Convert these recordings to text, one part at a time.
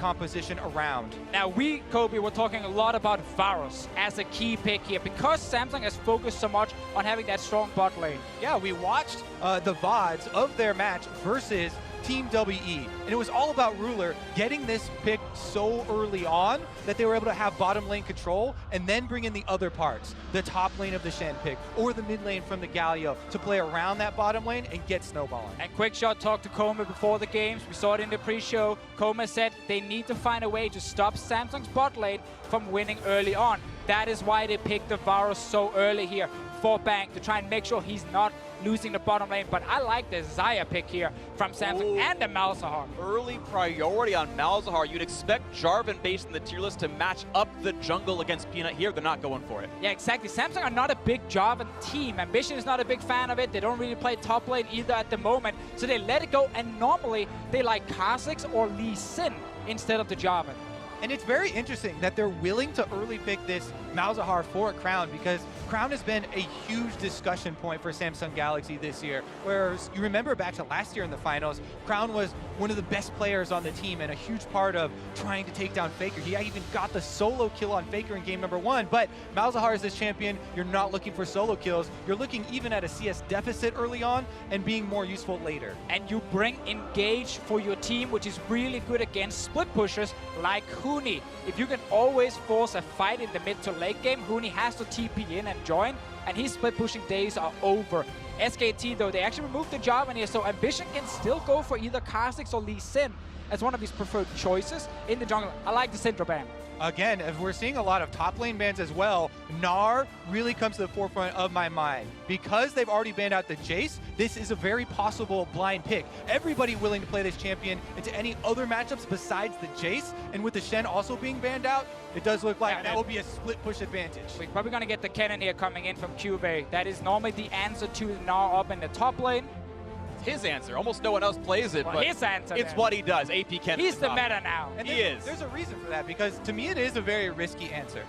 composition around. Now Kobe, we're talking a lot about Varus as a key pick here because Samsung has focused so much on having that strong bot lane. Yeah, we watched the VODs of their match versus Team WE, and it was all about Ruler getting this pick so early on that they were able to have bottom lane control and then bring in the other parts, the top lane of the Shen pick or the mid lane from the Galio to play around that bottom lane and get snowballing. And Quickshot talked to Koma before the games. We saw it in the pre-show. Koma said they need to find a way to stop Samsung's bot lane from winning early on. That is why they picked the Varus so early here for Bang to try and make sure he's not losing the bottom lane. But I like the Xayah pick here from Samsung and the Malzahar. Early priority on Malzahar. You'd expect Jarvan based in the tier list to match up the jungle against Peanut here. They're not going for it. Yeah, exactly. Samsung are not a big Jarvan team. Ambition is not a big fan of it. They don't really play top lane either at the moment. So they let it go, and normally they like Kha'Zix or Lee Sin instead of the Jarvan. And it's very interesting that they're willing to early pick this Malzahar for a Crown, because Crown has been a huge discussion point for Samsung Galaxy this year. Whereas you remember back to last year in the finals, Crown was one of the best players on the team and a huge part of trying to take down Faker. He even got the solo kill on Faker in game number 1. But Malzahar is this champion. You're not looking for solo kills. You're looking even at a CS deficit early on and being more useful later. And you bring engage for your team, which is really good against split pushers like Huni. If you can always force a fight in the mid to late game, Huni has to TP in and join, and his split pushing days are over. SKT though, they actually removed the Jarvan here, so Ambition can still go for either Kha'Zix or Lee Sin as one of his preferred choices in the jungle. I like the Syndra ban. Again, if we're seeing a lot of top lane bans as well, Gnar really comes to the forefront of my mind. Because they've already banned out the Jace, this is a very possible blind pick. Everybody willing to play this champion into any other matchups besides the Jace, and with the Shen also being banned out, it does look like that will be a split push advantage. We're probably going to get the cannon here coming in from Cuvee. That is normally the answer to Gnar up in the top lane. His answer. Almost no one else plays it, Well, but his answer it's then. what he does. AP Ken. He's the meta now. And He is. There's a reason for that, because to me it is a very risky answer.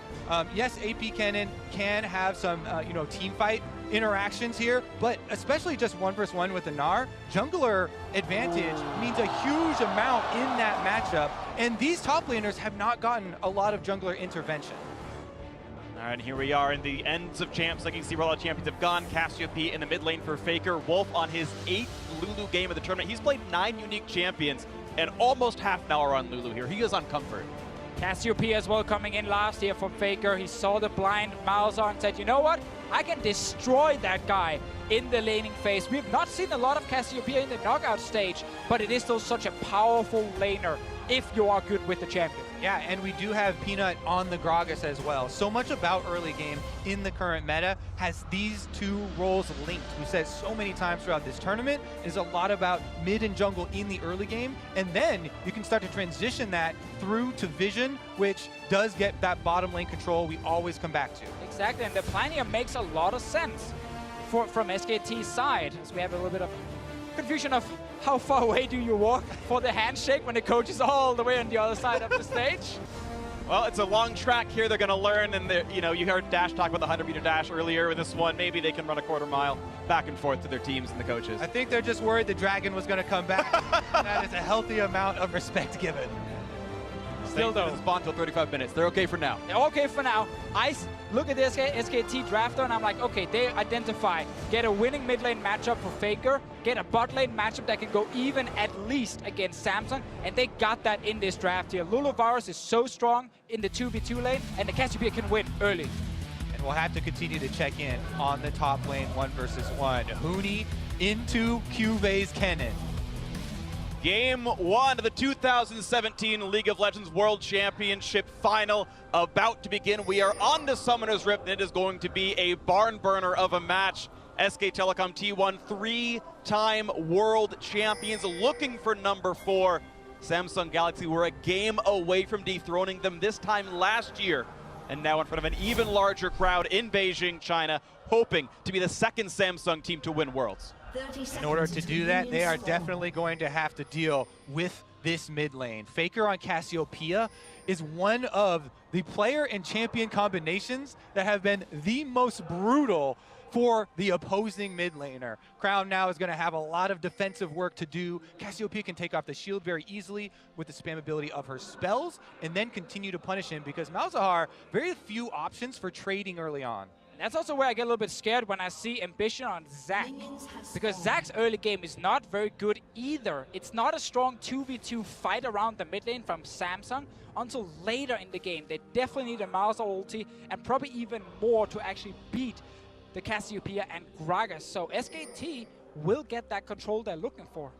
Yes, AP Kennen can have some team fight interactions here, but especially just 1v1 with the Gnar, jungler advantage means a huge amount in that matchup, and these top laners have not gotten a lot of jungler intervention. All right, here we are in the ends of champs. Like you can see where all the champions have gone. Cassiopeia in the mid lane for Faker. Wolf on his 8th Lulu game of the tournament. He's played 9 unique champions and almost half an hour on Lulu here. He is on comfort. Cassiopeia as well coming in last year for Faker. He saw the blind Malzahar and said, you know what? I can destroy that guy in the laning phase. We've not seen a lot of Cassiopeia in the knockout stage, but it is still such a powerful laner if you are good with the champion. Yeah, and we do have Peanut on the Gragas as well. So much about early game in the current meta has these two roles linked. We said so many times throughout this tournament is a lot about mid and jungle in the early game, and then you can start to transition that through to Vision, which does get that bottom lane control we always come back to. Exactly, and the plan here makes a lot of sense from SKT's side, as we have a little bit of confusion of how far away do you walk for the handshake when the coach is all the way on the other side of the stage. Well, it's a long track here. They're going to learn, and you heard Dash talk about the 100-meter dash earlier with this one. Maybe they can run a quarter mile back and forth to their teams and the coaches. I think they're just worried the dragon was going to come back. That is a healthy amount of respect given. Still though, this bond till 35 minutes. They're okay for now. They're okay for now. I look at the SKT drafter and I'm like, okay, they identify, get a winning mid lane matchup for Faker, get a bot lane matchup that can go even at least against Samsung, and they got that in this draft here. Lulu Varus is so strong in the 2v2 lane, and the Cassiopeia can win early. And we'll have to continue to check in on the top lane 1 versus 1. Huni into Cuve's Kennen. Game 1 of the 2017 League of Legends World Championship Final about to begin. We are on to Summoner's Rift, and it is going to be a barn burner of a match. SK Telecom T1, 3-time world champions, looking for number 4. Samsung Galaxy were a game away from dethroning them this time last year, and now in front of an even larger crowd in Beijing, China, hoping to be the second Samsung team to win Worlds. In order to do that, they are definitely going to have to deal with this mid lane. Faker on Cassiopeia is one of the player and champion combinations that have been the most brutal for the opposing mid laner. Crown now is going to have a lot of defensive work to do. Cassiopeia can take off the shield very easily with the spam ability of her spells and then continue to punish him because Malzahar, very few options for trading early on. That's also where I get a little bit scared when I see Ambition on Zac. Because Zac's early game is not very good either. It's not a strong 2v2 fight around the mid lane from Samsung until later in the game. They definitely need a Malzahar ulti and probably even more to actually beat the Cassiopeia and Gragas. So SKT will get that control they're looking for.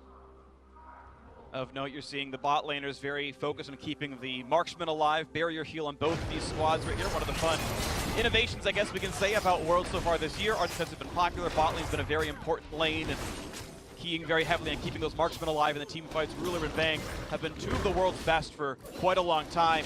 Of note, you're seeing the bot laners very focused on keeping the marksman alive, barrier heal on both of these squads right here. One of the fun innovations, I guess we can say, about Worlds so far this year. Our defense have been popular. Bot lane's been a very important lane and keying very heavily on keeping those marksmen alive in the team fights. Ruler and Bang have been two of the world's best for quite a long time.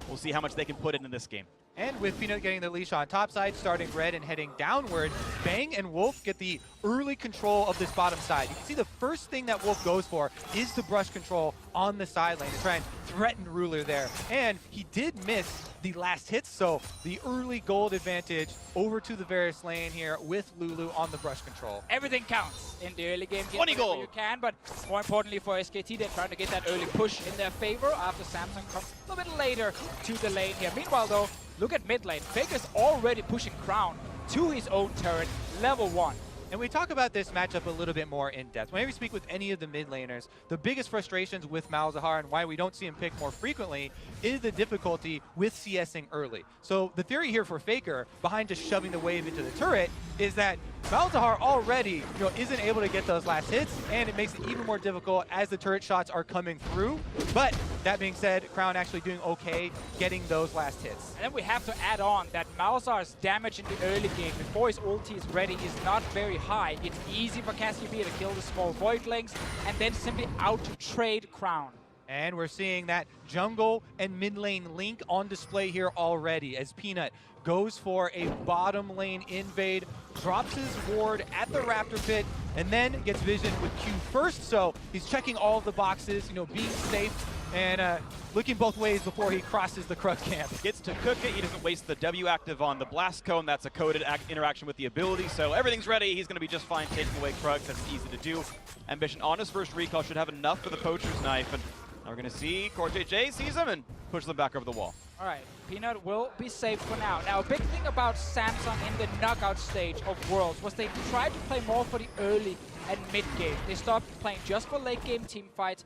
We'll see how much they can put in this game. And with Peanut getting the leash on top side, starting red and heading downward, Bang and Wolf get the early control of this bottom side. You can see the first thing that Wolf goes for is the brush control on the side lane to try and threaten Ruler there. And he did miss the last hits, so the early gold advantage over to the Varus lane here with Lulu on the brush control. Everything counts in the early game. 20 gold. You can, but more importantly for SKT, they're trying to get that early push in their favor after Samsung comes a little bit later to the lane here. Meanwhile, though, look at mid lane. Faker's already pushing Crown to his own turret, level 1. And we talk about this matchup a little bit more in depth. Whenever we speak with any of the mid laners, the biggest frustrations with Malzahar and why we don't see him pick more frequently is the difficulty with CSing early. So the theory here for Faker, behind just shoving the wave into the turret, is that Malzahar already isn't able to get those last hits, and it makes it even more difficult as the turret shots are coming through. But that being said, Crown actually doing okay getting those last hits. And then we have to add on that Malzahar's damage in the early game before his ulti is ready is not very high. It's easy for Cassiopeia to kill the small voidlings and then simply out-trade Crown. And we're seeing that jungle and mid lane link on display here already as Peanut goes for a bottom lane invade, drops his ward at the Raptor Pit, and then gets vision with Q first. So he's checking all of the boxes, being safe and looking both ways before he crosses the Krug camp. Gets to cook it. He doesn't waste the W active on the Blast Cone. That's a coded interaction with the ability. So everything's ready. He's going to be just fine taking away Krugs. That's easy to do. Ambition on his first recall should have enough for the Poacher's Knife. And now we're going to see Core JJ sees him and pushes them back over the wall. All right, Peanut will be safe for now. Now, a big thing about Samsung in the knockout stage of Worlds was they tried to play more for the early and mid game. They stopped playing just for late game team fights,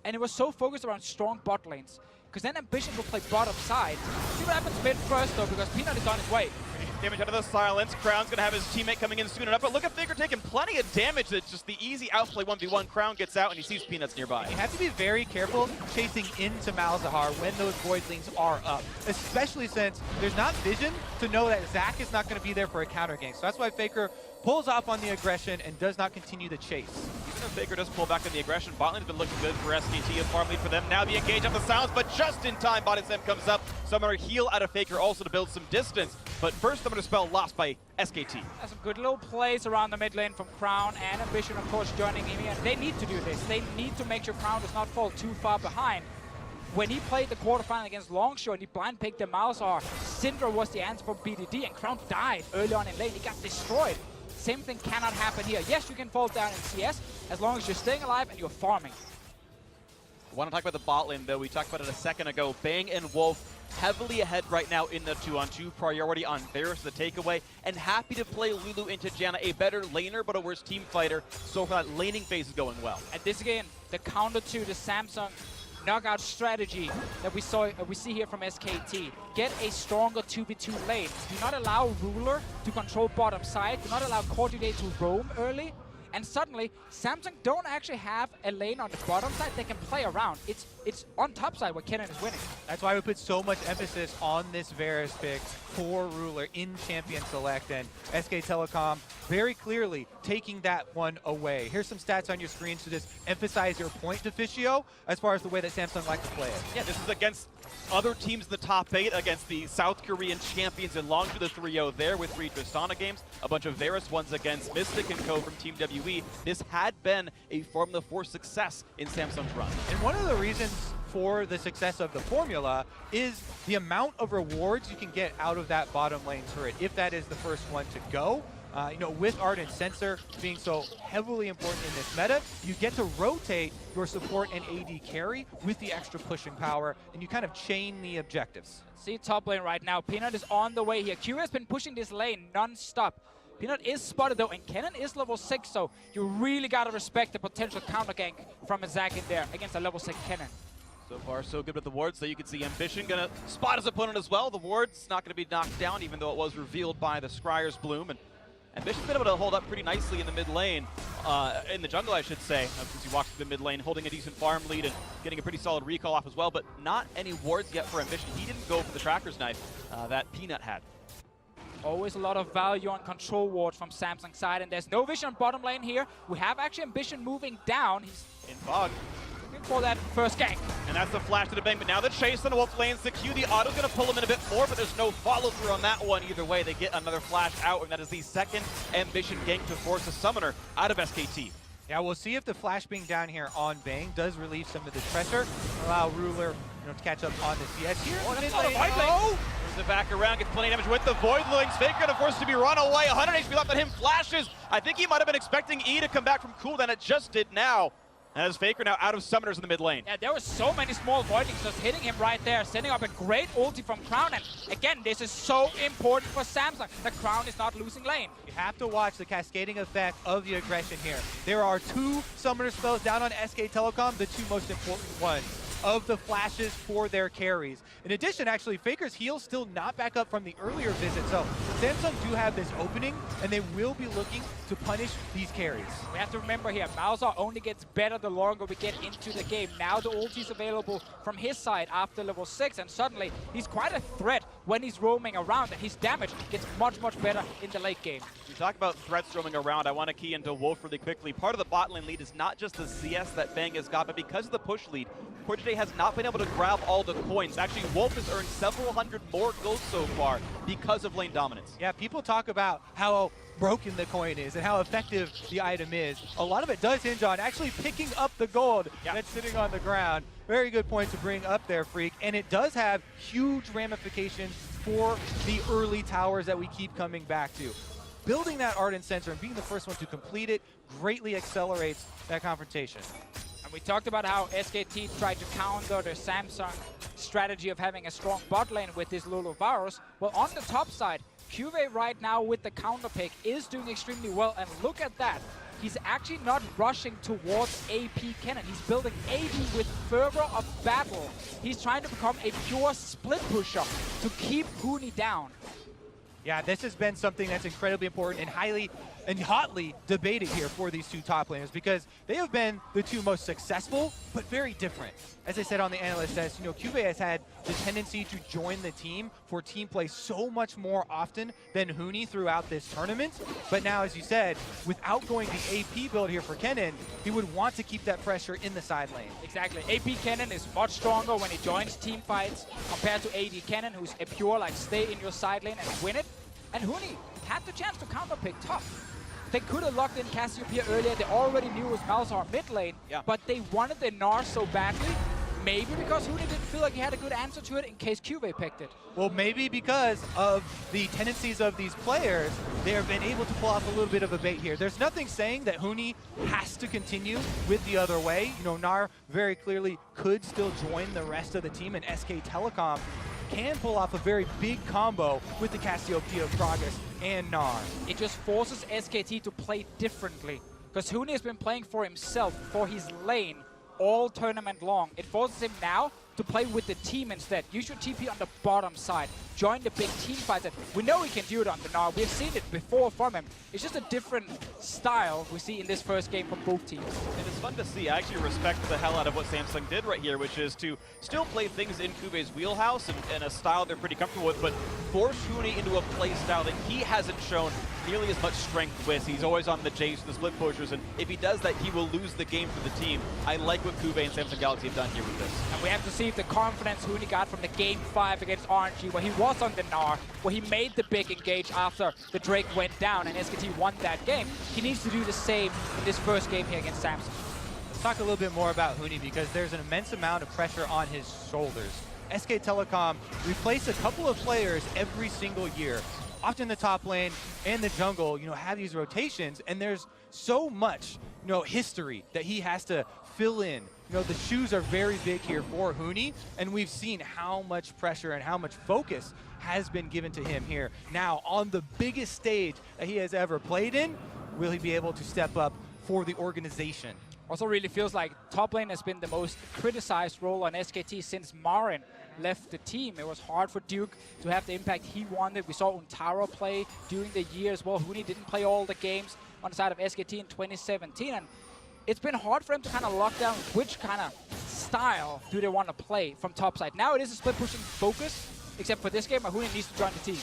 and it was so focused around strong bot lanes. Because then Ambition will play bottom side. See what happens mid first, though, because Peanut is on his way. Damage out of the silence. Crown's going to have his teammate coming in soon enough. But look at Faker taking plenty of damage. That's just the easy outplay 1v1. Crown gets out and he sees Peanuts nearby. You have to be very careful chasing into Malzahar when those voidlings are up, especially since there's not vision to know that Zac is not going to be there for a counter gank. So that's why Faker pulls off on the aggression and does not continue the chase. Even if Faker does pull back on the aggression, bot lane's been looking good for SKT. A farm lead for them. Now the engage on the silence, but just in time, bot SM comes up. Summoner heal out of Faker also to build some distance. But first, Summoner spell lost by SKT. There's some good little plays around the mid lane from Crown and Ambition, of course, joining him here. They need to do this. They need to make sure Crown does not fall too far behind. When he played the quarterfinal against Longshore and he blind picked the Malzahar, Syndra was the answer for BDD, and Crown died early on in lane. He got destroyed. Same thing cannot happen here. Yes, you can fall down in CS as long as you're staying alive and you're farming. I want to talk about the bot lane, though. We talked about it a second ago. Bang and Wolf heavily ahead right now in the 2-on-2. Priority on Varus, the takeaway. And happy to play Lulu into Janna, a better laner but a worse team fighter. So far, that laning phase is going well. And this again, the counter to the Samsung knockout strategy that we see here from SKT. Get a stronger 2v2 lane. Do not allow Ruler to control bottom side. Do not allow Core JJ to roam early. And suddenly, Samsung don't actually have a lane on the bottom side they can play around. It's on top side where Kennen is winning. That's why we put so much emphasis on this Varus pick for Ruler in Champion Select, and SK Telecom very clearly taking that one away. Here's some stats on your screen to just emphasize your point, Deficio, as far as the way that Samsung like to play it. Yeah, this is against other teams in the top 8, against the South Korean champions, and long to the 3-0 there with 3 Tristana games. A bunch of Varus ones against Mystic and Co. from Team WE. This had been a formula for success in Samsung's run. And one of the reasons for the success of the formula is the amount of rewards you can get out of that bottom lane turret, if that is the first one to go. With Ardent Sensor being so heavily important in this meta, you get to rotate your support and AD carry with the extra pushing power, and you kind of chain the objectives. See top lane right now. Peanut is on the way here. Q has been pushing this lane non-stop. Peanut is spotted though, and Kennen is level 6, so you really gotta respect the potential counter gank from a Zac in there against a level 6 Kennen. So far, so good with the wards. So you can see Ambition gonna spot his opponent as well. The ward's not gonna be knocked down, even though it was revealed by the Scryer's Bloom. And Ambition's been able to hold up pretty nicely in the mid lane, in the jungle, I should say, since he walks through the mid lane, holding a decent farm lead and getting a pretty solid recall off as well. But not any wards yet for Ambition. He didn't go for the Tracker's Knife that Peanut had. Always a lot of value on control ward from Samsung's side, and there's no vision on bottom lane here. We have actually Ambition moving down. He's in fog. Looking for that first gank. And that's the flash to the bank, but now the chase on the Wolf lanes the Q. The auto's gonna pull him in a bit more, but there's no follow through on that one either way. They get another flash out, and that is the second Ambition gank to force a summoner out of SKT. Yeah, we'll see if the flash being down here on Bang does relieve some of the pressure, allow Ruler to catch up on the CS here. Oh, that's not a Void Link. Brings it back around, gets plenty of damage with the Void Links. Faker gonna force to be run away. 100 HP left on him, flashes. I think he might have been expecting E to come back from cooldown. It just did now. As Faker now out of summoners in the mid lane. Yeah, there were so many small voidings just hitting him right there, setting up a great ulti from Crown. And again, this is so important for Samsung. The Crown is not losing lane. You have to watch the cascading effect of the aggression here. There are 2 summoner spells down on SK Telecom, the 2 most important ones of the flashes for their carries. In addition, actually, Faker's heal still not back up from the earlier visit, so Samsung do have this opening, and they will be looking to punish these carries. We have to remember here, Malzahar only gets better the longer we get into the game. Now the ulti is available from his side after level 6, and suddenly he's quite a threat when he's roaming around, and his damage gets much, much better in the late game. You talk about threats roaming around, I want to key into Wolf really quickly. Part of the bot lane lead is not just the CS that Bang has got, but because of the push lead, Corday has not been able to grab all the coins. Actually, Wolf has earned several hundred more gold so far because of lane dominance. Yeah, people talk about how broken the coin is and how effective the item is. A lot of it does hinge on actually picking up the gold that's sitting on the ground. Very good point to bring up there, Freak. And it does have huge ramifications for the early towers that we keep coming back to. Building that Ardent Sensor and being the first one to complete it greatly accelerates that confrontation. And we talked about how SKT tried to counter the Samsung strategy of having a strong bot lane with this Lulu Varus. Well, on the top side, Cuvée right now with the counter pick is doing extremely well, and look at that. He's actually not rushing towards AP Kennen. He's building AD with fervor of battle. He's trying to become a pure split pusher to keep Huni down. Yeah, this has been something that's incredibly important and highly and hotly debated here for these 2 top laners, because they have been the 2 most successful, but very different. As I said on the analyst test, Cuvée has had the tendency to join the team for team play so much more often than Huni throughout this tournament. But now, as you said, without going the AP build here for Kennen, he would want to keep that pressure in the side lane. Exactly. AP Kennen is much stronger when he joins team fights compared to AD Kennen, who's a pure, like, stay in your side lane and win it. And Huni had the chance to counterpick top. They could have locked in Cassiopeia earlier. They already knew it was Malzahar mid lane, but they wanted the Gnar so badly. Maybe because Huni didn't feel like he had a good answer to it in case Cuvée picked it. Well, maybe because of the tendencies of these players, they have been able to pull off a little bit of a bait here. There's nothing saying that Huni has to continue with the other way. Gnar very clearly could still join the rest of the team, and SK Telecom can pull off a very big combo with the Cassiopeia of Progress and Gnar. It just forces SKT to play differently, because Huni has been playing for himself, for his lane, all tournament long. It forces him now to play with the team instead. Use your TP on the bottom side. Join the big team fights. We know he can do it on the Gnar. We've seen it before from him. It's just a different style we see in this first game from both teams. And it's fun to see. I actually respect the hell out of what Samsung did right here, which is to still play things in Cuvé's wheelhouse and a style they're pretty comfortable with, but force Huni into a play style that he hasn't shown nearly as much strength with. He's always on the Jace and the split pushers, and if he does that, he will lose the game for the team. I like what Cuvée and Samsung Galaxy have done here with this. And we have to see if the confidence Huni got from the game 5 against RNG, where he was on the Gnar, where he made the big engage after the Drake went down and SKT won that game. He needs to do the same in this first game here against Samsung. Let's talk a little bit more about Huni, because there's an immense amount of pressure on his shoulders. SK Telecom replace a couple of players every single year. often the top lane and the jungle, have these rotations, and there's so much, history that he has to fill in. The shoes are very big here for Huni, and we've seen how much pressure and how much focus has been given to him here. Now, on the biggest stage that he has ever played in, will he be able to step up for the organization? Also really feels like top lane has been the most criticized role on SKT since Marin left the team. It was hard for Duke to have the impact he wanted. We saw Untaro play during the year as well. Huni didn't play all the games on the side of SKT in 2017, and it's been hard for them to kind of lock down which kind of style do they want to play from top side. Now it is a split pushing focus, except for this game, Huni needs to join the team.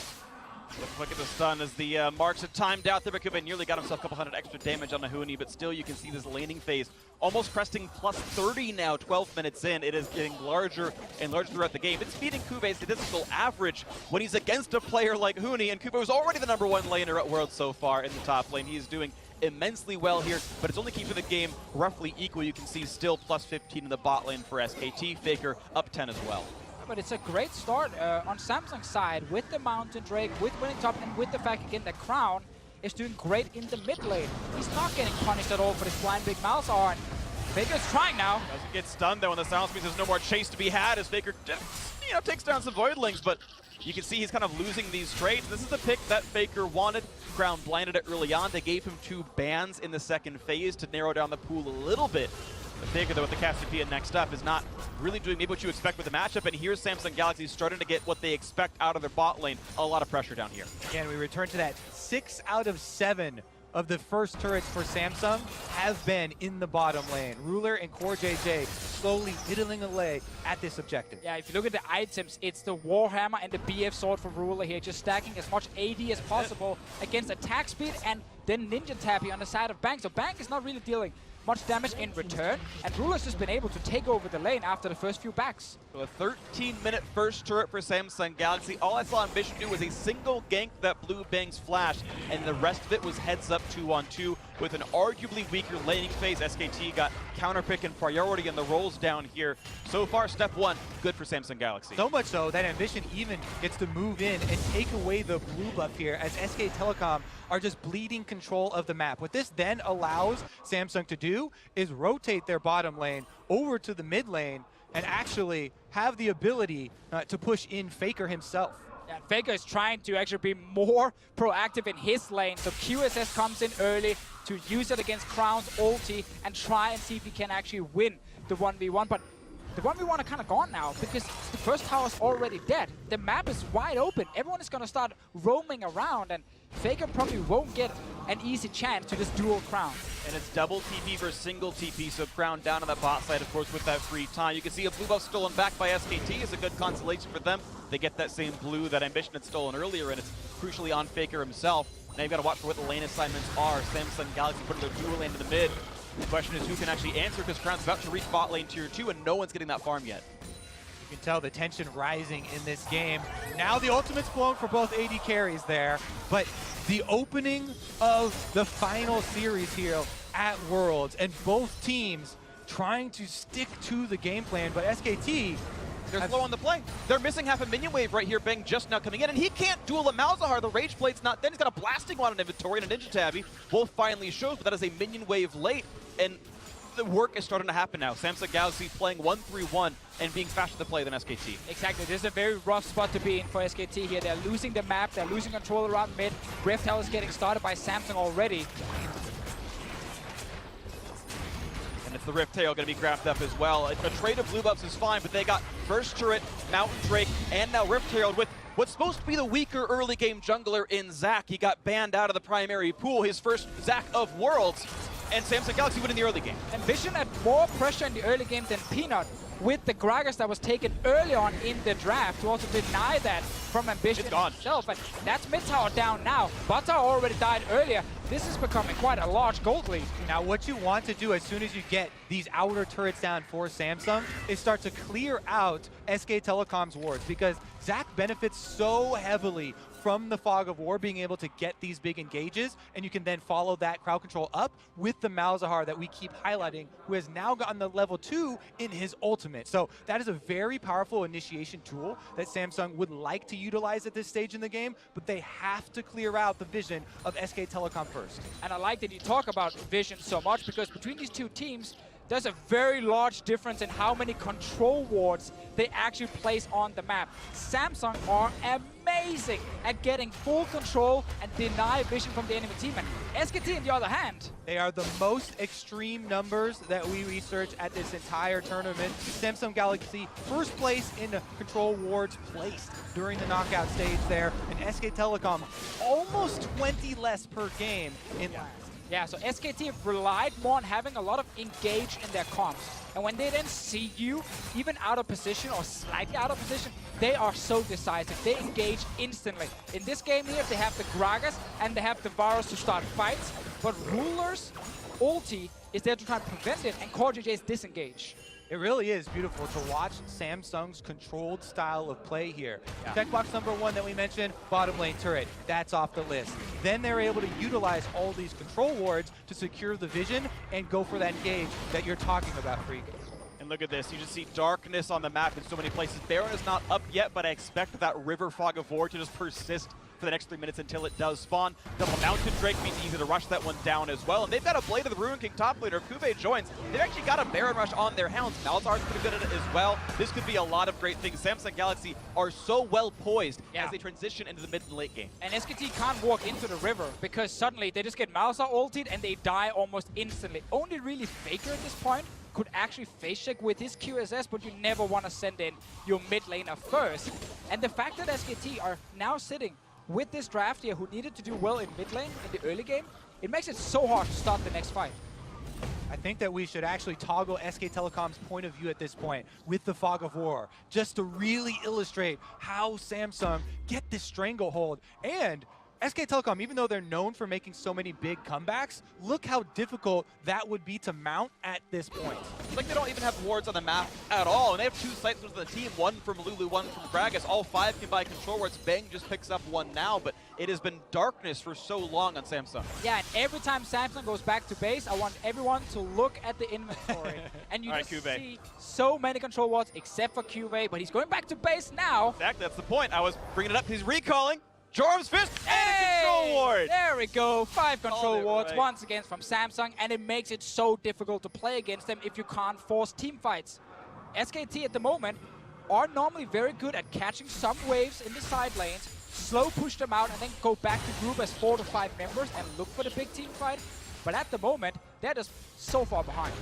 Look at the stun as the marks have timed out. Thibakube nearly got himself a couple hundred extra damage on Nahuni, but still you can see this laning phase almost cresting plus 30 now, 12 minutes in. It is getting larger and larger throughout the game. It's beating Kube's statistical average when he's against a player like Huni, and Kube was already the #1 laner at Worlds so far in the top lane. He is doing immensely well here, but it's only keeping the game roughly equal. You can see still plus 15 in the bot lane for SKT. Faker up 10 as well. But it's a great start on Samsung's side with the Mountain Drake, with winning top, and with the fact again that Crown is doing great in the mid lane. He's not getting punished at all for this blind big Malzahar, and Faker's trying now. Doesn't get stunned though, and the silence means there's no more chase to be had as Faker just, takes down some Voidlings, but you can see he's kind of losing these trades. This is the pick that Faker wanted. Crown blinded it early on. They gave him 2 bans in the second phase to narrow down the pool a little bit. But Faker, though, with the Cassiopeia next up, is not really doing maybe what you expect with the matchup. And here's Samsung Galaxy starting to get what they expect out of their bot lane. A lot of pressure down here. Again, we return to that 6 out of 7 of the first turrets for Samsung have been in the bottom lane. Ruler and Core JJ slowly whittling away at this objective. Yeah, if you look at the items, it's the Warhammer and the BF sword for Ruler here, just stacking as much AD as possible against attack speed, and then Ninja Tappy on the side of Bang. So Bang is not really dealing much damage in return, and Ruler's just been able to take over the lane after the first few backs. So a 13-minute first turret for Samsung Galaxy. All I saw Ambition do was a single gank that blew Bang's flash, and the rest of it was heads up 2-on-2 with an arguably weaker laning phase. SKT got counterpick and priority in the rolls down here. So far, step 1, good for Samsung Galaxy. So much so that Ambition even gets to move in and take away the blue buff here as SK Telecom are just bleeding control of the map. What this then allows Samsung to do is rotate their bottom lane over to the mid lane and actually have the ability to push in Faker himself. Yeah, Faker is trying to actually be more proactive in his lane, so QSS comes in early to use it against Crown's ulti and try and see if he can actually win the 1v1. But the 1v1 are kind of gone now because the first tower is already dead. The map is wide open. Everyone is going to start roaming around, and Faker probably won't get an easy chance to just duel Crown. And it's double TP versus single TP, so Crown down on the bot side, of course, with that free time. You can see a blue buff stolen back by SKT is a good consolation for them. They get that same blue that Ambition had stolen earlier, and it's crucially on Faker himself. Now you've got to watch for what the lane assignments are. Samsung Galaxy putting their dual lane in the mid. The question is who can actually answer, because Crown's about to reach bot lane tier 2, and no one's getting that farm yet. You can tell the tension rising in this game. Now the ultimate's blown for both AD carries there, but the opening of the final series here at Worlds, and both teams trying to stick to the game plan, but SKT... They're slow on the play. They're missing half a minion wave right here. Bang just now coming in, and he can't duel a Malzahar. The Rage Blade's not dead. He's got a Blasting Wand in inventory and a Ninja Tabby. Wolf finally shows, but that is a minion wave late, and the work is starting to happen now. Samsung Galaxy playing 1-3-1 and being faster to play than SKT. Exactly. This is a very rough spot to be in for SKT here. They're losing the map. They're losing control around mid. Rift Hell is getting started by Samsung already. And it's the Rift Tail going to be grabbed up as well. A trade of blue buffs is fine, but they got first turret, Mountain Drake, and now Rift Tail with what's supposed to be the weaker early game jungler in Zac. He got banned out of the primary pool, his first Zac of Worlds, and Samsung Galaxy win in the early game. Ambition had more pressure in the early game than Peanut, with the Gragas that was taken early on in the draft to also deny that from Ambition himself. And that's mid tower down now. Bot tower already died earlier. this is becoming quite a large gold lead. Now, what you want to do as soon as you get these outer turrets down for Samsung is start to clear out SK Telecom's wards, because Zach benefits so heavily from the Fog of War being able to get these big engages, and you can then follow that crowd control up with the Malzahar that we keep highlighting, who has now gotten the level 2 in his ultimate. So that is a very powerful initiation tool that Samsung would like to utilize at this stage in the game, but they have to clear out the vision of SK Telecom first. And I like that you talk about vision so much, because between these two teams, there's a very large difference in how many control wards they actually place on the map. Samsung are amazing at getting full control and deny vision from the enemy team. And SKT, on the other hand, they are the most extreme numbers that we researched at this entire tournament. Samsung Galaxy first place in the control wards placed during the knockout stage there, and SK Telecom almost 20 less per game in last. Yeah, so SKT have relied more on having a lot of engage in their comps. And when they then see you, even out of position or slightly out of position, they are so decisive. They engage instantly. In this game here, they have the Gragas and they have the Varus to start fights. But Ruler's ulti is there to try and prevent it, and CoreJJ's disengage. It really is beautiful to watch Samsung's controlled style of play here. Checkbox number 1 that we mentioned, bottom lane turret, that's off the list. Then they're able to utilize all these control wards to secure the vision and go for that engage that you're talking about, Freak. And look at this, you just see darkness on the map in so many places. Baron is not up yet, but I expect that River Fog of War to just persist for the next 3 minutes until it does spawn. Double Mounted Drake means easy to rush that one down as well. And they've got a Blade of the Ruin King top laner. Kube joins. They've actually got a Baron Rush on their hounds. Malzahar's pretty good at it as well. This could be a lot of great things. Samsung Galaxy are so well poised as they transition into the mid and late game. And SKT can't walk into the river because suddenly they just get Malzahar ulted and they die almost instantly. Only really Faker at this point could actually face check with his QSS, but you never want to send in your mid laner first. And the fact that SKT are now sitting with this draft here, who needed to do well in mid lane in the early game, it makes it so hard to start the next fight. I think that we should actually toggle SK Telecom's point of view at this point with the Fog of War, just to really illustrate how Samsung get this stranglehold. And SK Telecom, even though they're known for making so many big comebacks, look how difficult that would be to mount at this point. It's like they don't even have wards on the map at all, and they have 2 sites on the team, one from Lulu, one from Gragas. All 5 can buy control wards. Bang just picks up one now, but it has been darkness for so long on Samsung. Yeah, and every time Samsung goes back to base, I want everyone to look at the inventory. And you just see so many control wards, except for Cuvee, but he's going back to base now. In fact, that's the point. I was bringing it up. He's recalling. Jorm's Fist and a control ward! There we go, 5 control wards once again from Samsung, and it makes it so difficult to play against them if you can't force team fights. SKT at the moment are normally very good at catching some waves in the side lanes, slow push them out, and then go back to group as 4 to 5 members and look for the big team fight. But at the moment, they're just so far behind.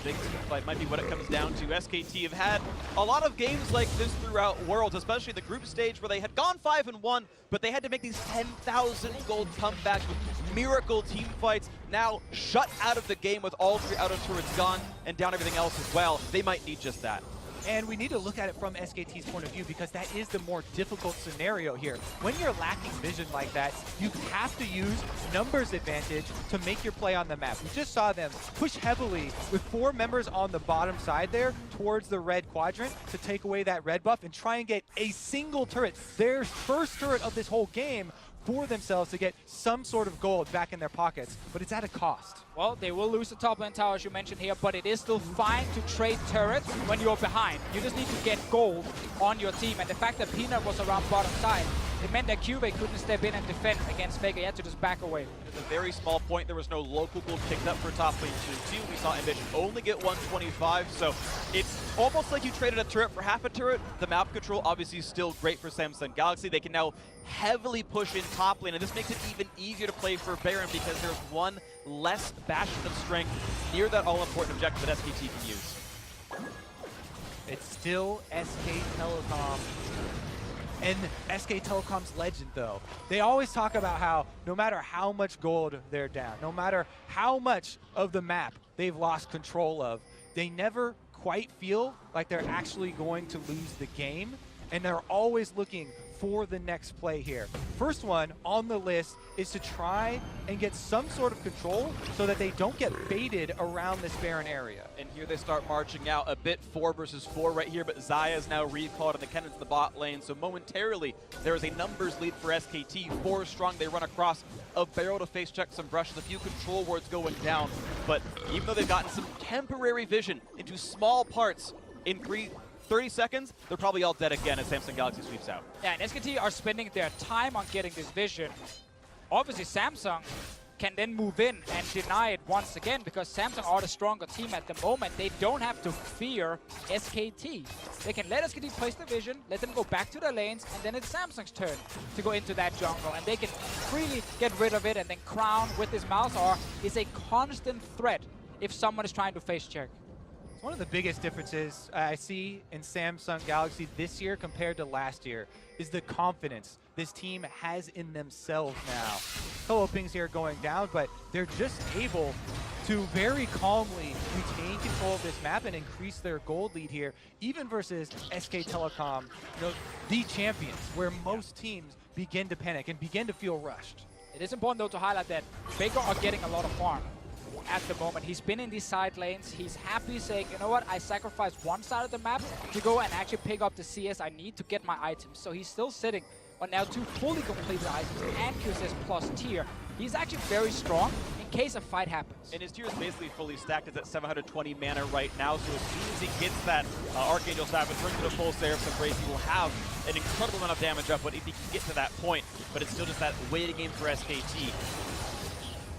Big team fight might be what it comes down to. SKT have had a lot of games like this throughout Worlds, especially the group stage where they had gone 5-1, but they had to make these 10,000 gold comebacks with miracle team fights. Now shut out of the game with all 3 outer turrets gone and down everything else as well. They might need just that. And we need to look at it from SKT's point of view, because that is the more difficult scenario here. When you're lacking vision like that, you have to use numbers advantage to make your play on the map. We just saw them push heavily with 4 members on the bottom side there towards the red quadrant to take away that red buff and try and get a single turret, their first turret of this whole game, for themselves to get some sort of gold back in their pockets, but it's at a cost. Well, they will lose the top lane tower, as you mentioned here, but it is still fine to trade turrets when you're behind. You just need to get gold on your team, and the fact that Peanut was around bottom side, it meant that Cuvee couldn't step in and defend against Faker. He had to just back away. At a very small point, there was no local gold picked up for top lane 2. We saw Ambition only get 125, so it's almost like you traded a turret for half a turret. The map control obviously is still great for Samsung Galaxy. They can now heavily push in top lane, and this makes it even easier to play for Baron because there's one less bastion of strength near that all-important objective that SKT can use. It's still SK Telecom. And SK Telecom's legend, though. They always talk about how no matter how much gold they're down, no matter how much of the map they've lost control of, they never quite feel like they're actually going to lose the game. and they're always looking for the next play here. First one on the list is to try and get some sort of control so that they don't get baited around this Baron area. And here they start marching out a bit 4 versus 4 right here, but Xayah is now recalled and the Kennon's in the bot lane. So momentarily, there is a numbers lead for SKT. 4 strong, they run across a barrel to face check some brushes, a few control wards going down. But even though they've gotten some temporary vision into small parts in 30 seconds, they're probably all dead again as Samsung Galaxy sweeps out. Yeah, and SKT are spending their time on getting this vision. Obviously, Samsung can then move in and deny it once again because Samsung are the stronger team at the moment. They don't have to fear SKT. They can let SKT place the vision, let them go back to their lanes, and then it's Samsung's turn to go into that jungle. And they can freely get rid of it, and then Crown with his Malzahar is a constant threat if someone is trying to face check. One of the biggest differences I see in Samsung Galaxy this year compared to last year is the confidence this team has in themselves now. Solo pings here going down, but they're just able to very calmly retain control of this map and increase their gold lead here, even versus SK Telecom, the champions, where most teams begin to panic and begin to feel rushed. It is important, though, to highlight that Faker are getting a lot of farm at the moment. He's been in these side lanes. He's happy saying, you know what, I sacrificed one side of the map to go and actually pick up the CS I need to get my items. So he's still sitting on now 2 fully completed items and QSS plus tier. He's actually very strong in case a fight happens. And his tier is basically fully stacked. It's at 720 mana right now, so as soon as he gets that Archangel Staff and turns into full Seraph Embrace, he will have an incredible amount of damage up, but if he can get to that point, but it's still just that waiting game for SKT.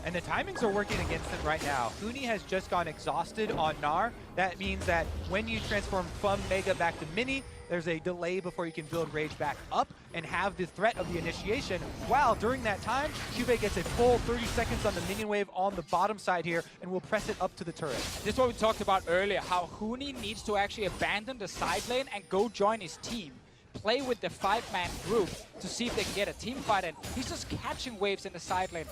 And the timings are working against him right now. Huni has just gone exhausted on Gnar. That means that when you transform from Mega back to Mini, there's a delay before you can build Rage back up and have the threat of the initiation. While during that time, Cube gets a full 30 seconds on the minion wave on the bottom side here and will press it up to the turret. This is what we talked about earlier, how Huni needs to actually abandon the side lane and go join his team. Play with the 5-man group to see if they can get a team fight in. He's just catching waves in the side lane.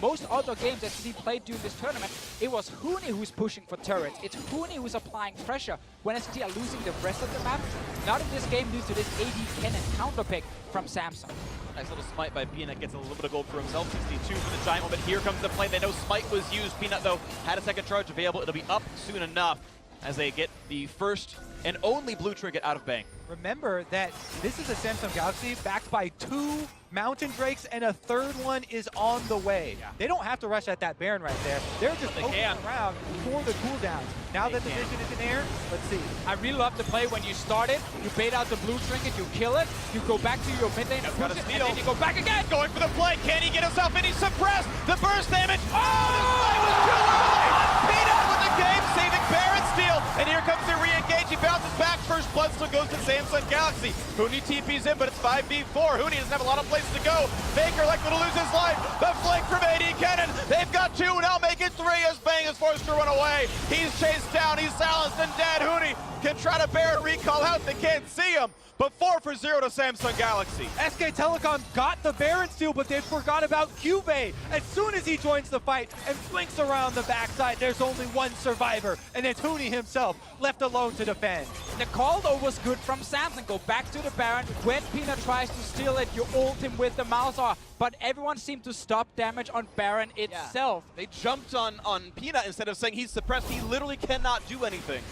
Most other games that he played during this tournament, it was Huni who's pushing for turrets. It's Huni who's applying pressure when SKT are losing the rest of the map. Not in this game due to this AD Cannon counter pick from Samsung. Nice little smite by Peanut, gets a little bit of gold for himself. 62 for the Giant, but here comes the play. They know smite was used. Peanut, though, had a second charge available. It'll be up soon enough as they get the first and only blue trinket out of Bang. Remember that this is a Samsung Galaxy backed by 2 Mountain Drakes and a 3rd one is on the way. Yeah. They don't have to rush at that Baron right there. They're just poking around for the cooldowns. Now that the vision is in air, let's see. I really love the play when you start it, you bait out the blue trinket, you kill it, you go back to your mid lane, push it, and then you go back again. Going for the play, can he get himself in? He's suppressed, the burst damage. Oh, the play was too early. Peanut with the game, saving Baron steal. And here comes the re-engage, he bounces back, first blood still goes to Samsung Galaxy. Huni TP's in, but it's 5v4. Huni doesn't have a lot of places to go. Faker likely to lose his life. The flank from AD Cannon. They've got 2, now make it 3 as Bang is forced to run away. He's chased down, he's silenced and dead. Huni can try to Baron recall out, they can't see him. But 4 for 0 to Samsung Galaxy. SK Telecom got the Baron steal, but they forgot about Cube. As soon as he joins the fight and flanks around the backside, there's only one survivor, and it's Huni himself, left alone to defend. The call, though, was good from Samsung. Go back to the Baron. When Peanut tries to steal it, you ult him with the Malzahar. But everyone seemed to stop damage on Baron itself. Yeah. They jumped on Peanut instead of saying he's suppressed. He literally cannot do anything.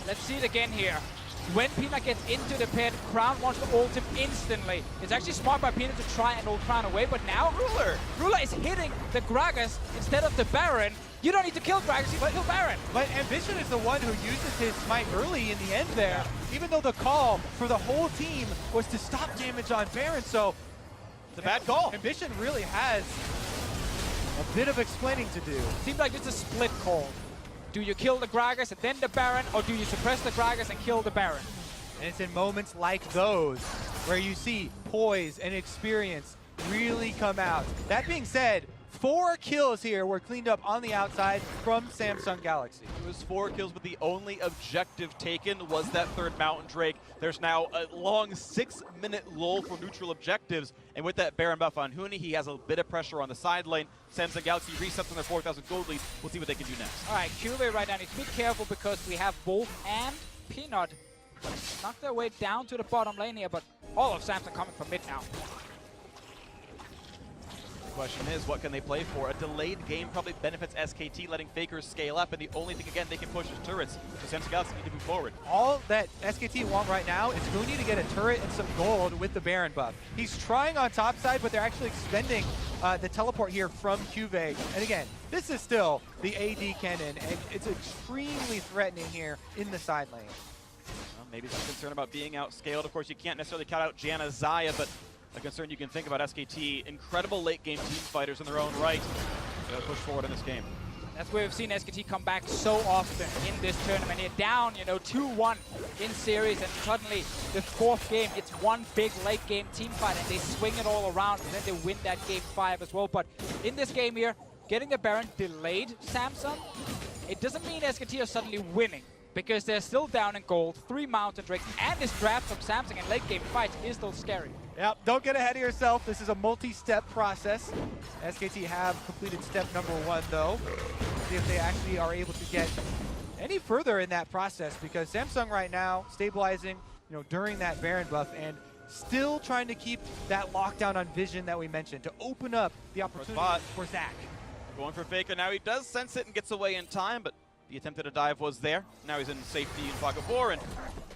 Let's see it again here. When Peanut gets into the pit, Crown wants to ult him instantly. It's actually smart by Peanut to try and ult Crown away, but now Ruler is hitting the Gragas instead of the Baron. You don't need to kill Gragas, you can kill Baron. But Ambition is the one who uses his smite early in the end there, even though the call for the whole team was to stop damage on Baron, so it's a bad call. Ambition really has a bit of explaining to do. Seems like it's a split call. Do you kill the Gragas and then the Baron, or do you suppress the Gragas and kill the Baron? And it's in moments like those where you see poise and experience really come out. That being said, 4 kills here were cleaned up on the outside from Samsung Galaxy. It was 4 kills, but the only objective taken was that 3rd Mountain Drake. There's now a long 6-minute lull for neutral objectives, and with that Baron buff on Huni, he has a bit of pressure on the side lane. Samsung Galaxy resets on their 4,000 gold lead. We'll see what they can do next. All right, Cube right now needs to be careful because we have Wolf and Peanut knock their way down to the bottom lane here, but all of Samsung coming from mid now. The question is, what can they play for? A delayed game probably benefits SKT, letting Fakers scale up, and the only thing, again, they can push is turrets. So Samsung Galaxy need to move forward. All that SKT want right now is Huni to get a turret and some gold with the Baron buff. He's trying on top side, but they're actually expending the teleport here from Juve. And again, this is still the AD cannon, and it's extremely threatening here in the side lane. Well, maybe some concern about being outscaled. Of course, you can't necessarily count out Janna Xayah, but a concern you can think about SKT, incredible late game team fighters in their own right. They'll push forward in this game. That's where we've seen SKT come back so often in this tournament. They're down, 2-1 in series, and suddenly the fourth game, it's one big late game team fight, and they swing it all around, and then they win that game 5 as well. But in this game here, getting the Baron delayed Samsung, it doesn't mean SKT are suddenly winning, because they're still down in gold, 3 Mountain Drakes, and this draft from Samsung in late game fights is still scary. Yep, don't get ahead of yourself. This is a multi-step process. SKT have completed step number 1, though. See if they actually are able to get any further in that process, because Samsung right now stabilizing, during that Baron buff, and still trying to keep that lockdown on vision that we mentioned to open up the opportunity for Zach. Going for Faker now. He does sense it and gets away in time, but the attempt at a dive was there. Now he's in safety in Fog of War, and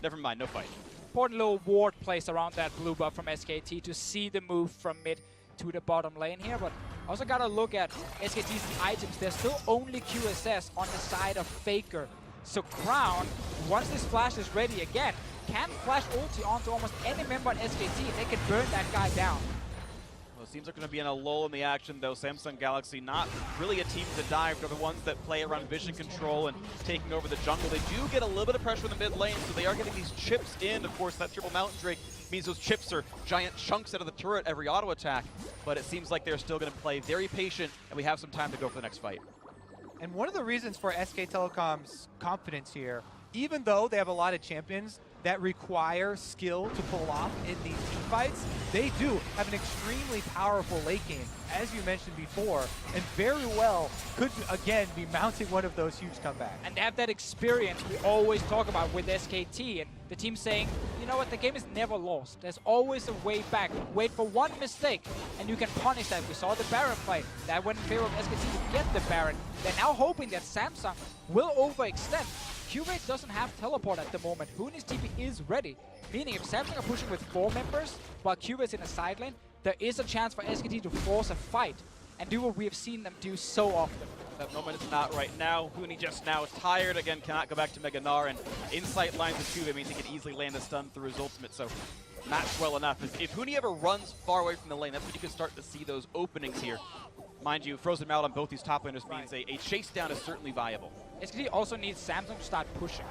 never mind, no fight. Important little ward placed around that blue buff from SKT to see the move from mid to the bottom lane here, but also gotta look at SKT's items. There's still only QSS on the side of Faker. So Crown, once this flash is ready again, can flash ulti onto almost any member on SKT, and they can burn that guy down. Well, it seems like we're going to be in a lull in the action, though. Samsung Galaxy not really a team to dive. They're the ones that play around vision control and taking over the jungle. They do get a little bit of pressure in the mid lane, so they are getting these chips in. Of course, that triple Mountain Drake means those chips are giant chunks out of the turret every auto attack, but it seems like they're still going to play very patient, and we have some time to go for the next fight. And one of the reasons for SK Telecom's confidence here, even though they have a lot of champions that require skill to pull off in these team fights, they do have an extremely powerful late game, as you mentioned before, and very well could, again, be mounting one of those huge comebacks. And they have that experience we always talk about with SKT, and the team saying, you know what, the game is never lost. There's always a way back. Wait for one mistake, and you can punish that. We saw the Baron play. That went in favor of SKT to get the Baron. They're now hoping that Samsung will overextend. Cuvate doesn't have teleport at the moment. Huni's TP is ready, meaning if Samsung are pushing with 4 members while Cuvate's in a side lane, there is a chance for SKT to force a fight and do what we have seen them do so often. That moment is not right now. Huni just now is tired again, cannot go back to Mega Gnar, and insight lines with Cuvate means he can easily land a stun through his ultimate, so matched well enough. If Huni ever runs far away from the lane, that's when you can start to see those openings here. Mind you, Frozen Mallet on both these top laners means a chase down is certainly viable. SKT also needs Samsung to start pushing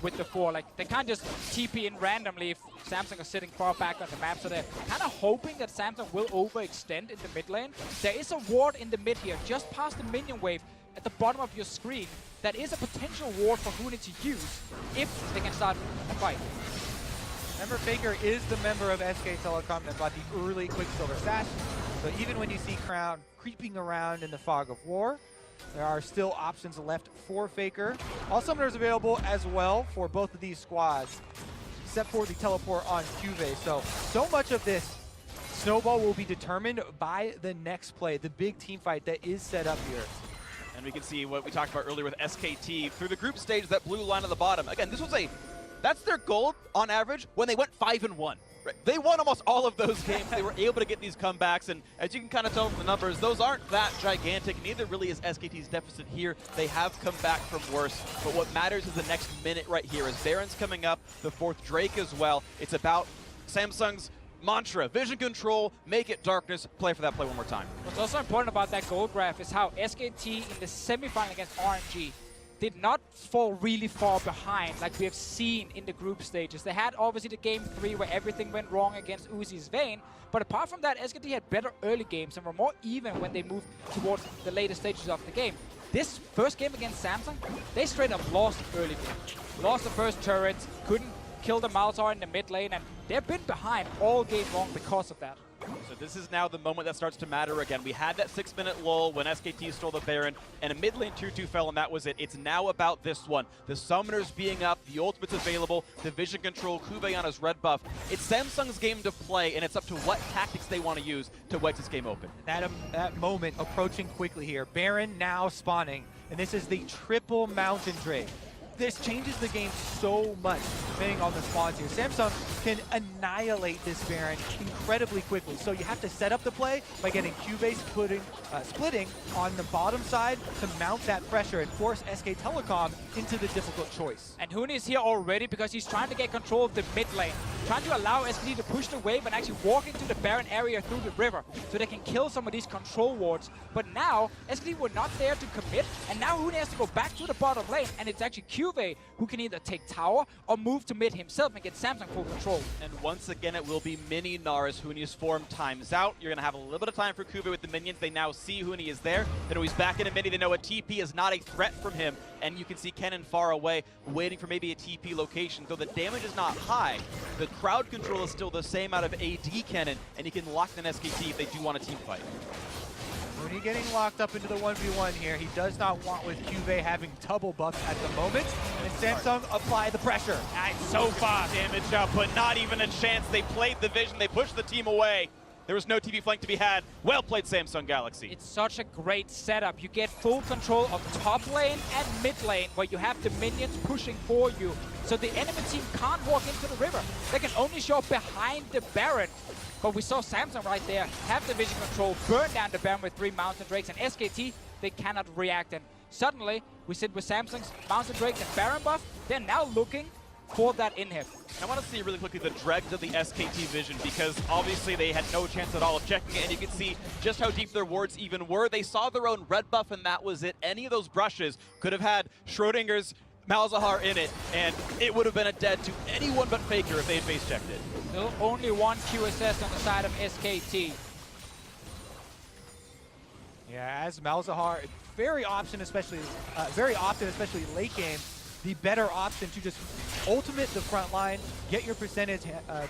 with the 4. Like, they can't just TP in randomly if Samsung are sitting far back on the map, so they're kind of hoping that Samsung will overextend in the mid lane. There is a ward in the mid here, just past the minion wave at the bottom of your screen. That is a potential ward for Huni to use if they can start a fight. Remember, Faker is the member of SK Telecom that got the early Quicksilver Sash, so even when you see Crown creeping around in the Fog of War, there are still options left for Faker. All summoners available as well for both of these squads, except for the teleport on Juve. So much of this snowball will be determined by the next play, the big team fight that is set up here. And we can see what we talked about earlier with SKT through the group stage, that blue line at the bottom. Again, this was that's their goal on average when they went 5-1. Right. They won almost all of those games. They were able to get these comebacks, and as you can kind of tell from the numbers, those aren't that gigantic. Neither really is SKT's deficit here. They have come back from worse, but what matters is the next minute right here. As Baron's coming up, the 4th Drake as well. It's about Samsung's mantra, vision control, make it darkness, play for that play one more time. What's also important about that goal graph is how SKT in the semifinal against RNG did not fall really far behind like we have seen in the group stages. They had obviously the game 3 where everything went wrong against Uzi's Vayne, but apart from that, SKT had better early games and were more even when they moved towards the later stages of the game. This first game against Samsung, they straight up lost early game. Lost the first turrets, couldn't kill the Malzahar in the mid lane, and they've been behind all game long because of that. So this is now the moment that starts to matter again. We had that 6-minute lull when SKT stole the Baron, and a mid lane tier 2 fell, and that was it. It's now about this one. The summoners being up, the ultimates available, the vision control, Kube on his red buff. It's Samsung's game to play, and it's up to what tactics they want to use to wedge this game open. That moment approaching quickly here. Baron now spawning, and this is the triple Mountain Drake. This changes the game so much depending on the spawns here. Samsung can annihilate this Baron incredibly quickly. So you have to set up the play by getting Cubase splitting on the bottom side to mount that pressure and force SK Telecom into the difficult choice. And Huni is here already because he's trying to get control of the mid lane. Trying to allow SKT to push the wave and actually walk into the Baron area through the river so they can kill some of these control wards. But now, SKT were not there to commit, and now Huni has to go back to the bottom lane, and it's actually Cube who can either take tower or move to mid himself and get Samsung full control. And once again, it will be mini Nars. Huni's form times out. You're going to have a little bit of time for Kube with the minions. They now see Huni is there. They know he's back in a mini. They know a TP is not a threat from him. And you can see Kennen far away, waiting for maybe a TP location. Though the damage is not high, the crowd control is still the same out of AD Kennen, and he can lock in SKT if they do want a team fight. Huni getting locked up into the 1v1 here. He does not want with Cube having double buffs at the moment. And Samsung apply the pressure. Nice, so fast. Damage output, not even a chance. They played the vision. They pushed the team away. There was no TP flank to be had. Well played, Samsung Galaxy. It's such a great setup. You get full control of top lane and mid lane, where you have the minions pushing for you. So the enemy team can't walk into the river. They can only show up behind the Baron. But we saw Samsung right there have the vision control, burn down the Baron with 3 Mountain Drakes, and SKT, they cannot react. And suddenly, we sit with Samsung's Mountain Drake and Baron buff. They're now looking for that inhib. I want to see really quickly the dregs of the SKT vision, because obviously they had no chance at all of checking it, and you can see just how deep their wards even were. They saw their own red buff, and that was it. Any of those brushes could have had Schrodinger's Malzahar in it, and it would have been a dead to anyone but Faker if they had base checked it. Still only one QSS on the side of SKT. Yeah, as Malzahar, very often, especially late game, the better option to just ultimate the front line, get your percentage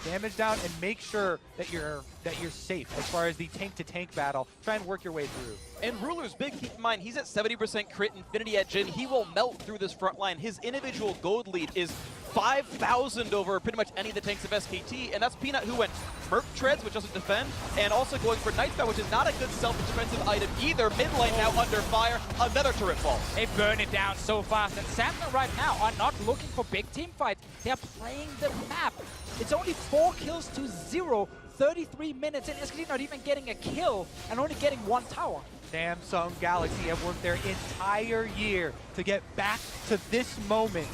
damage down, and make sure that you're safe as far as the tank-to-tank battle. Try and work your way through. And Ruler's big, keep in mind, he's at 70% crit Infinity Edge, and he will melt through this front line. His individual gold lead is 5,000 over pretty much any of the tanks of SKT, and that's Peanut, who went Merc Treads, which doesn't defend, and also going for Nightfall, which is not a good self-defensive item either. Mid lane now under fire, another turret falls. They burn it down so fast, and Samsung right now are not looking for big team fights. They're playing the map. It's only 4 kills to 0, 33 minutes, and SKT not even getting a kill, and only getting 1 tower. Samsung Galaxy have worked their entire year to get back to this moment.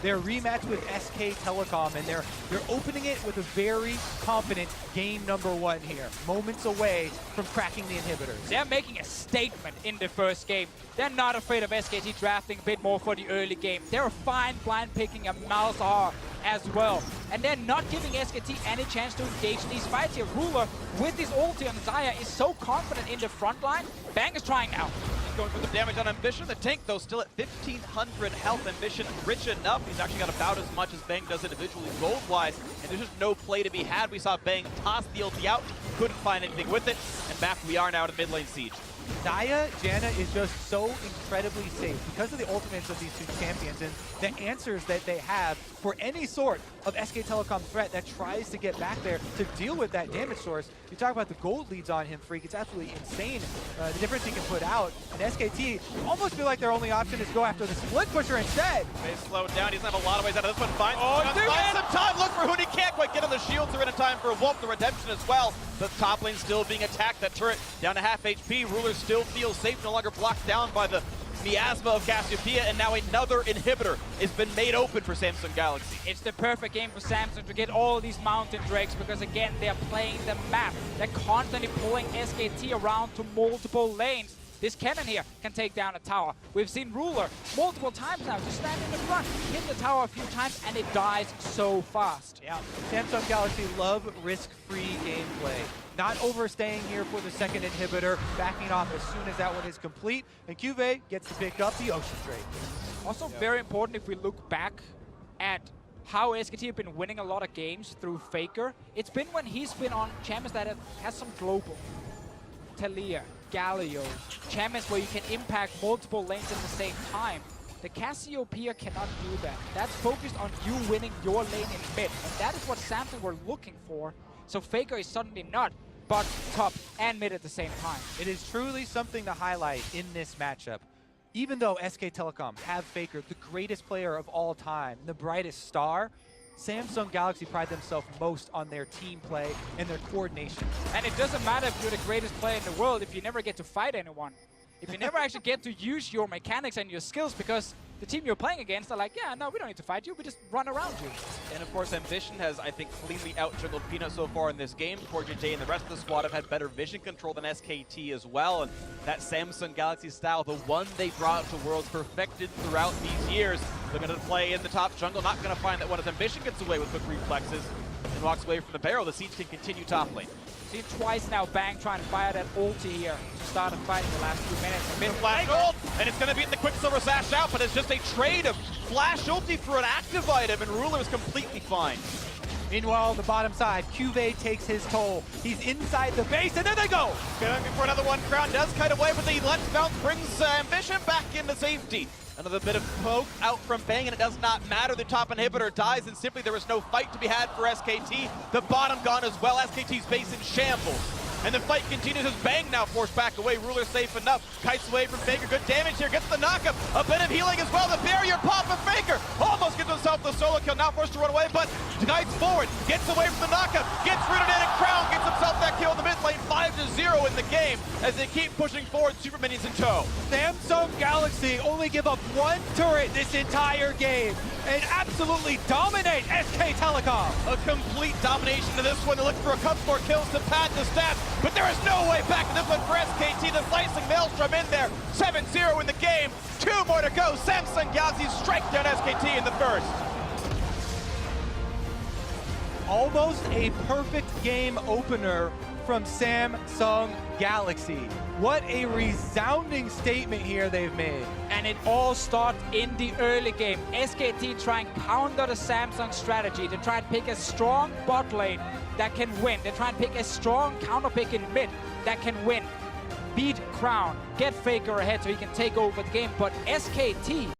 Their rematch with SK Telecom, and they're opening it with a very confident game number 1 here. Moments away from cracking the inhibitors. They're making a statement in the first game. They're not afraid of SKT drafting a bit more for the early game. They're fine blind picking a Malzahar as well. And they're not giving SKT any chance to engage these fights here. Ruler, with his ulti on Xayah, is so confident in the front line. Bang is trying now. Going for the damage on Ambition. The tank, though, still at 1,500 health. Ambition rich enough. He's actually got about as much as Bang does individually gold-wise, and there's just no play to be had. We saw Bang toss the ulti out, couldn't find anything with it, and back we are now to mid lane siege. Xayah, Janna is just so incredibly safe because of the ultimates of these 2 champions and the answers that they have for any sort of SK Telecom threat that tries to get back there to deal with that damage source. You talk about the gold leads on him, Freak. It's absolutely insane, the difference he can put out. And SKT almost feel like their only option is go after the split pusher instead. They slowed down. He doesn't have a lot of ways out of this one. Finds Find some time. Look for Huni. Can't quite get on the shields. Are in time for Wolf the Redemption as well. The top lane still being attacked. That turret down to half HP. Ruler still feels safe. No longer blocked down by the miasma of Cassiopeia, and now another inhibitor has been made open for Samsung Galaxy. It's the perfect game for Samsung to get all these Mountain Drakes, because again, they're playing the map. They're constantly pulling SKT around to multiple lanes. This Kennen here can take down a tower. We've seen Ruler multiple times now just stand in the front, hit the tower a few times, and it dies so fast. Yeah, Samsung Galaxy love risk-free gameplay. Not overstaying here for the second inhibitor, backing off as soon as that one is complete, and Cube gets to pick up the Ocean Drake. Also very important if we look back at how SKT have been winning a lot of games through Faker, it's been when he's been on champions that has some global. Talia, Galio, champions where you can impact multiple lanes at the same time. The Cassiopeia cannot do that. That's focused on you winning your lane in mid, and that is what Samsung were looking for. So Faker is suddenly not bot, top, and mid at the same time. It is truly something to highlight in this matchup. Even though SK Telecom have Faker, the greatest player of all time, the brightest star, Samsung Galaxy pride themselves most on their team play and their coordination. And it doesn't matter if you're the greatest player in the world if you never get to fight anyone. If you never actually get to use your mechanics and your skills, because the team you're playing against are like, yeah, no, we don't need to fight you, we just run around you. And of course, Ambition has, I think, cleanly out-juggled Peanut so far in this game. J and the rest of the squad have had better vision control than SKT as well. And that Samsung Galaxy style, the one they brought to Worlds, perfected throughout these years. They're going to play in the top jungle, not going to find that one as Ambition gets away with quick reflexes and walks away from the barrel. The Siege can continue top lane. Seen twice now Bang trying to fire that ulti here to start a fight in the last few minutes. Mid flash ult, and it's going to beat the Quicksilver Sash out, but it's just a trade of flash ulti for an active item, and Ruler is completely fine. Meanwhile, on the bottom side, Cuvée takes his toll. He's inside the base, and there they go! Going for another one. Crown does kite away, but the left bounce brings Ambition back into safety. Another bit of poke out from Bang, and it does not matter. The top inhibitor dies, and simply there is no fight to be had for SKT. The bottom gone as well. SKT's base in shambles. And the fight continues as Bang now forced back away. Ruler safe enough. Kites away from Faker. Good damage here. Gets the knockup. A bit of healing as well. The barrier pop of Faker. Almost gets himself the solo kill. Now forced to run away, but kites forward. Gets away from the knockup. Gets rooted in, and Crown gets himself that kill in the mid lane. 5-0 in the game as they keep pushing forward. Super Minions in tow. Samsung Galaxy only give up one turret this entire game and absolutely dominate SK Telecom. A complete domination to this one. They look for a couple more kills to pad the stats, but there is no way back in this one for SKT. The slicing Maelstrom in there. 7-0 in the game. 2 more to go. Samsung Galaxy strike down SKT in the first. Almost a perfect game opener from Samsung Galaxy. What a resounding statement here they've made. And it all starts in the early game. SKT try and counter the Samsung strategy. They try and pick a strong bot lane that can win. They try and pick a strong counter pick in mid that can win. Beat Crown, get Faker ahead so he can take over the game. But SKT